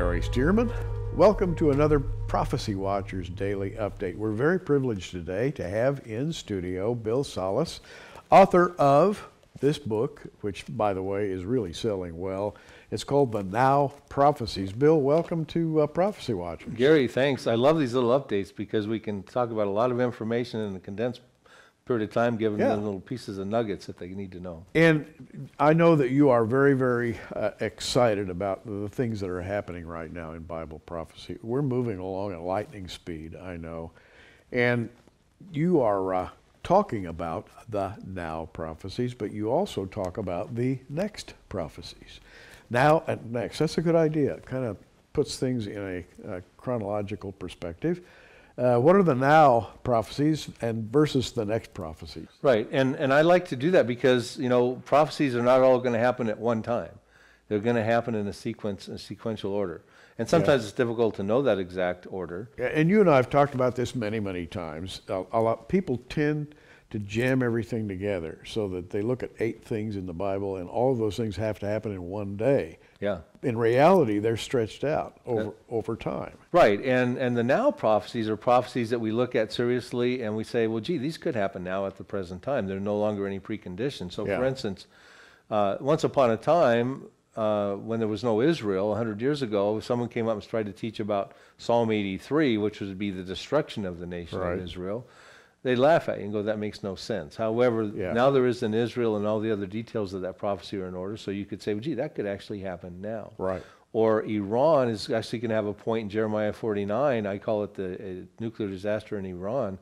Gary Stearman. Welcome to another Prophecy Watchers Daily Update. We're very privileged today to have in studio Bill Salus, author of this book, which, by the way, is really selling well. It's called The Now Prophecies. Bill, welcome to Prophecy Watchers. Gary, thanks. I love these little updates because we can talk about a lot of information in a condensed period of time, giving them little pieces of nuggets that they need to know. And I know that you are very, very excited about the things that are happening right now in Bible prophecy. We're moving along at lightning speed, I know. And you are talking about the now prophecies, but you also talk about the next prophecies. Now and next, that's a good idea. It kind of puts things in a chronological perspective. What are the now prophecies and versus the next prophecies? Right, and I like to do that because, you know, prophecies are not all going to happen at one time. They're going to happen in a sequential order. And sometimes it's difficult to know that exact order. And you and I have talked about this many, many times. People tend to jam everything together so that they look at 8 things in the Bible and all of those things have to happen in one day. Yeah. In reality, they're stretched out over time. Right, and the now prophecies are prophecies that we look at seriously and we say, well, gee, these could happen now at the present time. There are no longer any preconditions. So, for instance, once upon a time, when there was no Israel, 100 years ago, someone came up and tried to teach about Psalm 83, which would be the destruction of the nation of Israel. They laugh at you and go, that makes no sense. However, now there is an Israel and all the other details of that prophecy are in order, so you could say, well, gee, that could actually happen now. Right. Or Iran is actually going to have a point in Jeremiah 49, I call it the nuclear disaster in Iran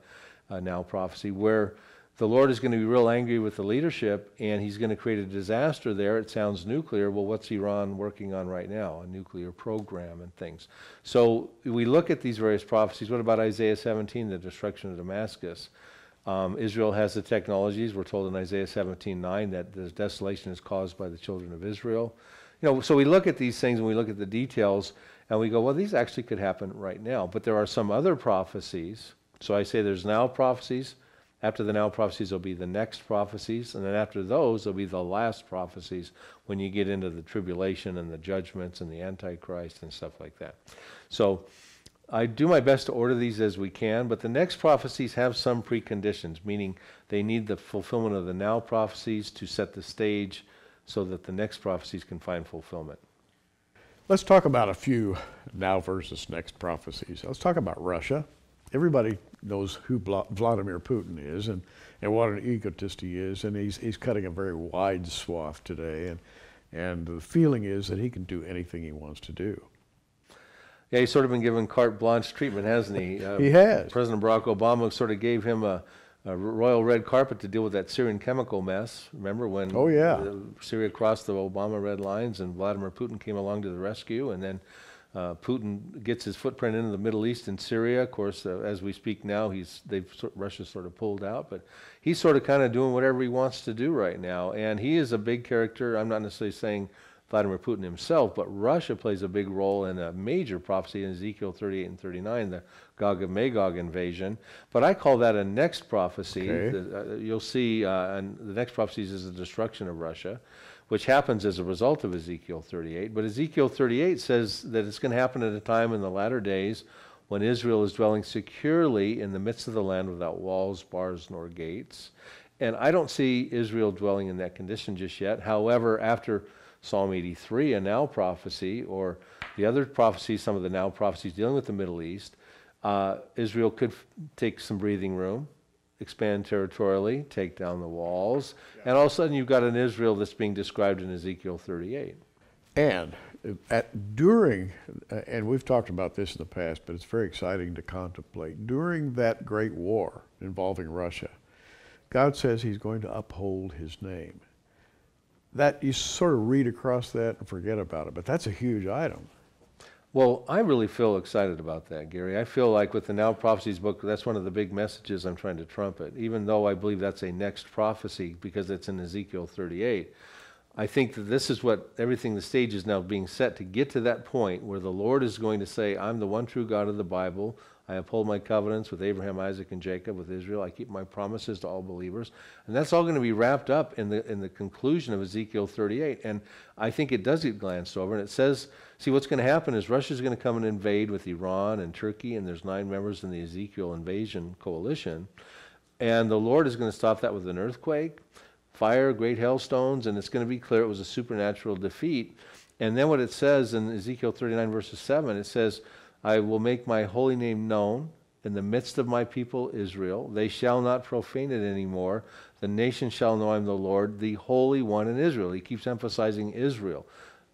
now prophecy, where the Lord is going to be real angry with the leadership and he's going to create a disaster there. It sounds nuclear. Well, what's Iran working on right now? A nuclear program and things. So we look at these various prophecies. What about Isaiah 17, the destruction of Damascus? Israel has the technologies. We're told in Isaiah 17:9 that the desolation is caused by the children of Israel. You know, so we look at these things and we look at the details and we go, well, these actually could happen right now. But there are some other prophecies. So I say there's now prophecies. After the now prophecies, there'll be the next prophecies. And then after those, there'll be the last prophecies when you get into the tribulation and the judgments and the Antichrist and stuff like that. So I do my best to order these as we can, but the next prophecies have some preconditions, meaning they need the fulfillment of the now prophecies to set the stage so that the next prophecies can find fulfillment. Let's talk about a few now versus next prophecies. Let's talk about Russia. Everybody knows who Vladimir Putin is and what an egotist he is, and he's cutting a very wide swath today, and the feeling is that he can do anything he wants to do. Yeah, he's sort of been given carte blanche treatment, hasn't he? He has. President Barack Obama sort of gave him a royal red carpet to deal with that Syrian chemical mess. Remember when Syria crossed the Obama red lines and Vladimir Putin came along to the rescue, and then Putin gets his footprint into the Middle East and Syria. Of course, as we speak now, Russia's sort of pulled out, but he's sort of kind of doing whatever he wants to do right now. And he is a big character. I'm not necessarily saying Vladimir Putin himself, but Russia plays a big role in a major prophecy in Ezekiel 38 and 39, the Gog and Magog invasion. But I call that a next prophecy. You'll see, and the next prophecy is the destruction of Russia, which happens as a result of Ezekiel 38. But Ezekiel 38 says that it's going to happen at a time in the latter days when Israel is dwelling securely in the midst of the land without walls, bars, nor gates. And I don't see Israel dwelling in that condition just yet. However, after Psalm 83, a now prophecy, or the other prophecies, some of the now prophecies dealing with the Middle East, Israel could take some breathing room, expand territorially, take down the walls, and all of a sudden you've got an Israel that's being described in Ezekiel 38. And and we've talked about this in the past, but it's very exciting to contemplate, during that great war involving Russia, God says he's going to uphold his name. That you sort of read across that and forget about it, but that's a huge item. Well, I really feel excited about that, Gary. I feel like with the Now Prophecies book, that's one of the big messages I'm trying to trumpet, even though I believe that's a next prophecy because it's in Ezekiel 38. I think that this is what the stage is now being set to get to that point where the Lord is going to say, I'm the one true God of the Bible. I uphold my covenants with Abraham, Isaac, and Jacob, with Israel. I keep my promises to all believers. And that's all going to be wrapped up in the conclusion of Ezekiel 38. And I think it does get glanced over. And it says, see, what's going to happen is Russia's going to come and invade with Iran and Turkey, and there's 9 members in the Ezekiel invasion coalition. And the Lord is going to stop that with an earthquake, fire, great hailstones, and it's going to be clear it was a supernatural defeat. And then what it says in Ezekiel 39 verses 7, it says, I will make my holy name known in the midst of my people Israel. They shall not profane it anymore. The nation shall know I am the Lord, the Holy One in Israel. He keeps emphasizing Israel.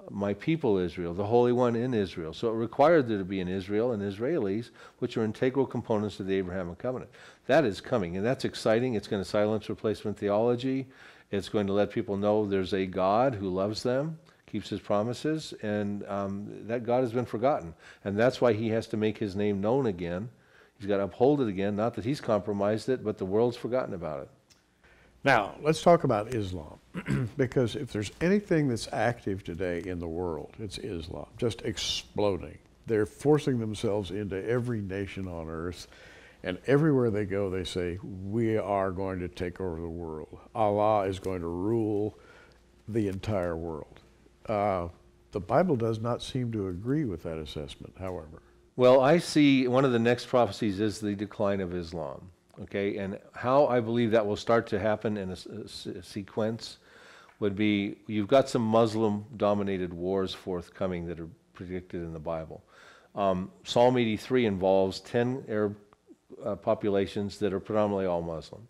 My people Israel, the Holy One in Israel. So it required there to be an Israel and Israelis, which are integral components of the Abrahamic covenant. That is coming, and that's exciting. It's going to silence replacement theology. It's going to let people know there's a God who loves them, keeps his promises, and that God has been forgotten. And that's why he has to make his name known again. He's got to uphold it again, not that he's compromised it, but the world's forgotten about it. Now, let's talk about Islam, because if there's anything that's active today in the world, it's Islam, just exploding. They're forcing themselves into every nation on earth, and everywhere they go, they say, we are going to take over the world. Allah is going to rule the entire world. The Bible does not seem to agree with that assessment, however. Well, I see one of the next prophecies is the decline of Islam. Okay, and how I believe that will start to happen in a sequence would be, you've got some Muslim-dominated wars forthcoming that are predicted in the Bible. Psalm 83 involves 10 Arab populations that are predominantly all Muslim.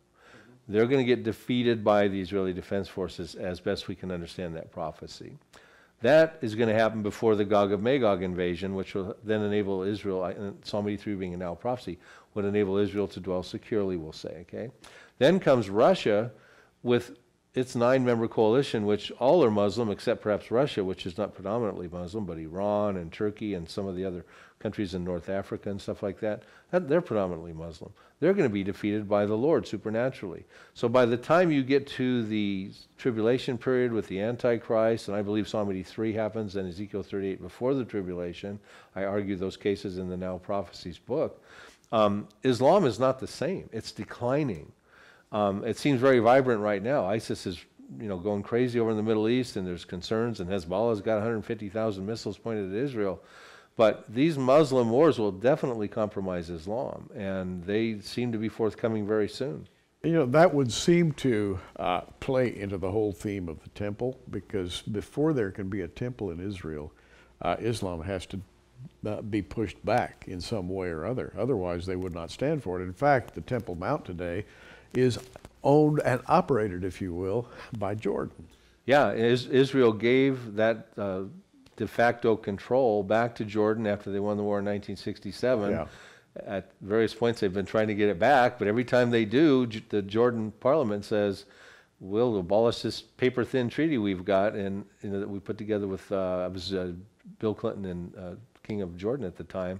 They're going to get defeated by the Israeli Defense Forces as best we can understand that prophecy. That is going to happen before the Gog of Magog invasion, which will then enable Israel, and Psalm 83 being a now prophecy, would enable Israel to dwell securely, we'll say, okay? Then comes Russia with its 9-member coalition, which all are Muslim, except perhaps Russia, which is not predominantly Muslim, but Iran and Turkey and some of the other countries in North Africa and stuff like that, they're predominantly Muslim. They're going to be defeated by the Lord supernaturally. So by the time you get to the tribulation period with the Antichrist, and I believe Psalm 83 happens and Ezekiel 38 before the tribulation, I argue those cases in the Now Prophecies book, Islam is not the same. It's declining. It seems very vibrant right now. ISIS is going crazy over in the Middle East, and there's concerns, and Hezbollah's got 150,000 missiles pointed at Israel. But these Muslim wars will definitely compromise Islam, and they seem to be forthcoming very soon. That would seem to play into the whole theme of the temple, because before there can be a temple in Israel, Islam has to be pushed back in some way or other. Otherwise, they would not stand for it. In fact, the Temple Mount today is owned and operated, if you will, by Jordan. Yeah, Israel gave that de facto control back to Jordan after they won the war in 1967. Yeah. At various points, they've been trying to get it back, but every time they do, the Jordan parliament says, we'll abolish this paper-thin treaty we've got and that we put together with Bill Clinton and King of Jordan at the time.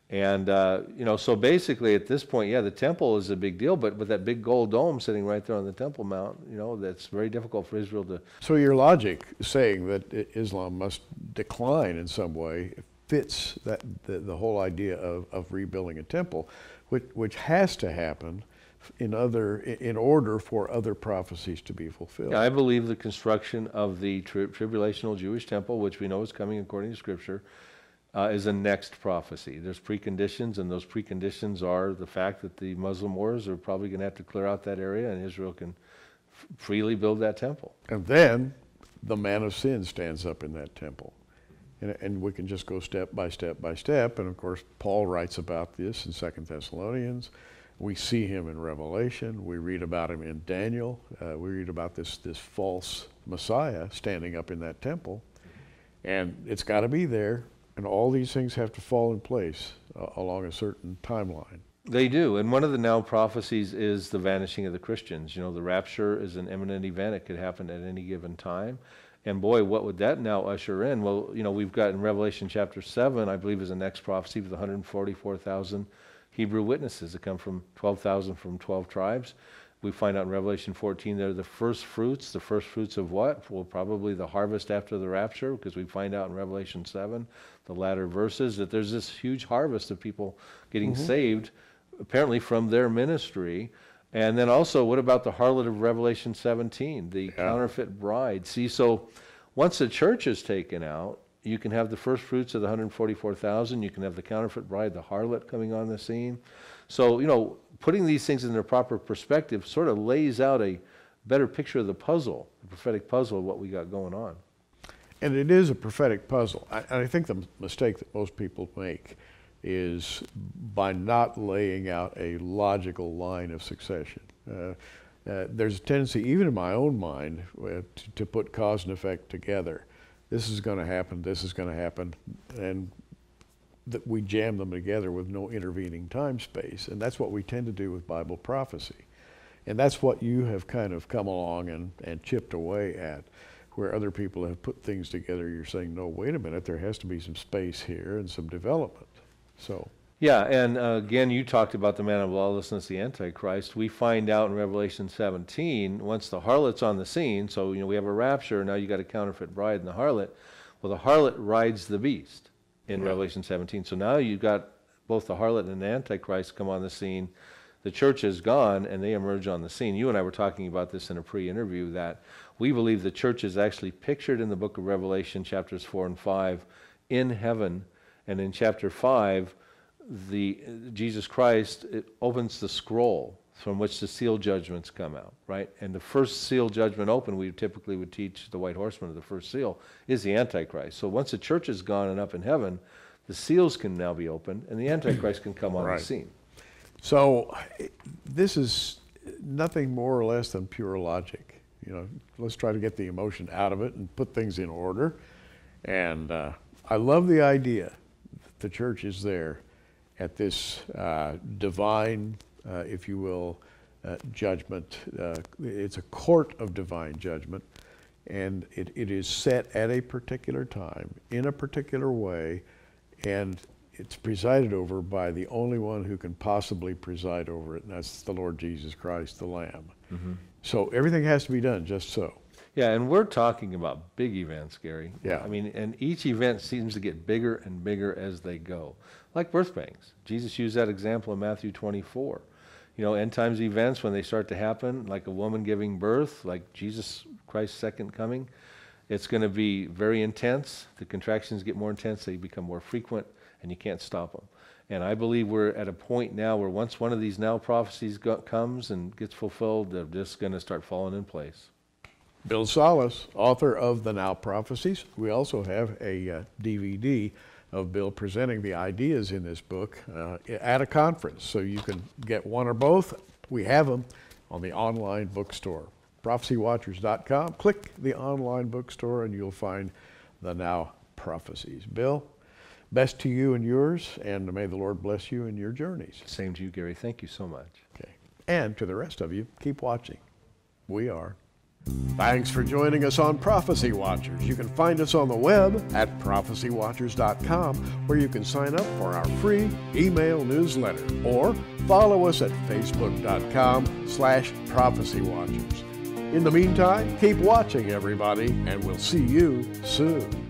And, so basically at this point, yeah, the temple is a big deal, but with that big gold dome sitting right there on the Temple Mount, that's very difficult for Israel to... So your logic saying that Islam must decline in some way fits the whole idea of rebuilding a temple, which has to happen in order for other prophecies to be fulfilled. Yeah, I believe the construction of the tribulational Jewish temple, which we know is coming according to Scripture, is a next prophecy. There's preconditions, and those preconditions are the fact that the Muslim wars are probably going to have to clear out that area, and Israel can freely build that temple. And then the man of sin stands up in that temple. And we can just go step by step by step. And of course, Paul writes about this in 2 Thessalonians. We see him in Revelation. We read about him in Daniel. We read about this false Messiah standing up in that temple. And it's got to be there. And all these things have to fall in place along a certain timeline. They do. And one of the now prophecies is the vanishing of the Christians. The rapture is an imminent event. It could happen at any given time. And boy, what would that now usher in? Well, we've got in Revelation chapter 7, I believe is the next prophecy with 144,000 Hebrew witnesses that come from 12,000 from 12 tribes. We find out in Revelation 14 they're the first fruits. The first fruits of what? Well, probably the harvest after the rapture, because we find out in Revelation 7, the latter verses, that there's this huge harvest of people getting saved, apparently from their ministry. And then also, what about the harlot of Revelation 17, the counterfeit bride? See, so once the church is taken out, you can have the first fruits of the 144,000. You can have the counterfeit bride, the harlot, coming on the scene. So, you know, putting these things in their proper perspective sort of lays out a better picture of the puzzle, the prophetic puzzle of what we got going on. And it is a prophetic puzzle. I think the mistake that most people make is by not laying out a logical line of succession. There's a tendency, even in my own mind, to put cause and effect together. This is going to happen, this is going to happen, and that we jam them together with no intervening time space. And that's what we tend to do with Bible prophecy. And that's what you have kind of come along and chipped away at, where other people have put things together. You're saying, no, wait a minute, there has to be some space here and some development. So. Yeah, and again, you talked about the man of lawlessness, the Antichrist. We find out in Revelation 17, once the harlot's on the scene, so you know we have a rapture, now you got a counterfeit bride and the harlot. Well, the harlot rides the beast in Revelation 17. So now you've got both the harlot and the Antichrist come on the scene. The church is gone, and they emerge on the scene. You and I were talking about this in a pre-interview, that we believe the church is actually pictured in the book of Revelation, chapters 4 and 5, in heaven. And in chapter 5, Jesus Christ opens the scroll from which the seal judgments come out, right? And the first seal judgment open, we typically would teach the white horseman of the first seal, is the Antichrist. So once the church is gone and up in heaven, the seals can now be opened, and the Antichrist can come on the scene. So this is nothing more or less than pure logic. You know, let's try to get the emotion out of it and put things in order. And I love the idea that the church is there at this divine, if you will, judgment. It's a court of divine judgment, and it is set at a particular time, in a particular way, and it's presided over by the only one who can possibly preside over it, and that's the Lord Jesus Christ, the Lamb. So everything has to be done just so. Yeah, and we're talking about big events, Gary. Yeah. I mean, and each event seems to get bigger and bigger as they go. Like birth pangs. Jesus used that example in Matthew 24. You know, end times events, when they start to happen, like a woman giving birth, like Jesus Christ's second coming, it's going to be very intense. The contractions get more intense, they become more frequent, and you can't stop them. And I believe we're at a point now where once one of these now prophecies comes and gets fulfilled, they're just going to start falling in place. Bill Salus, author of the Now Prophecies. We also have a DVD of Bill presenting the ideas in this book at a conference. So you can get one or both. We have them on the online bookstore. ProphecyWatchers.com. Click the online bookstore and you'll find the Now Prophecies. Bill, best to you and yours, and may the Lord bless you in your journeys. Same to you, Gary. Thank you so much. Okay. And to the rest of you, keep watching. We are. Thanks for joining us on Prophecy Watchers. You can find us on the web at prophecywatchers.com, where you can sign up for our free email newsletter, or follow us at facebook.com/prophecywatchers. In the meantime, keep watching, everybody, and we'll see you soon.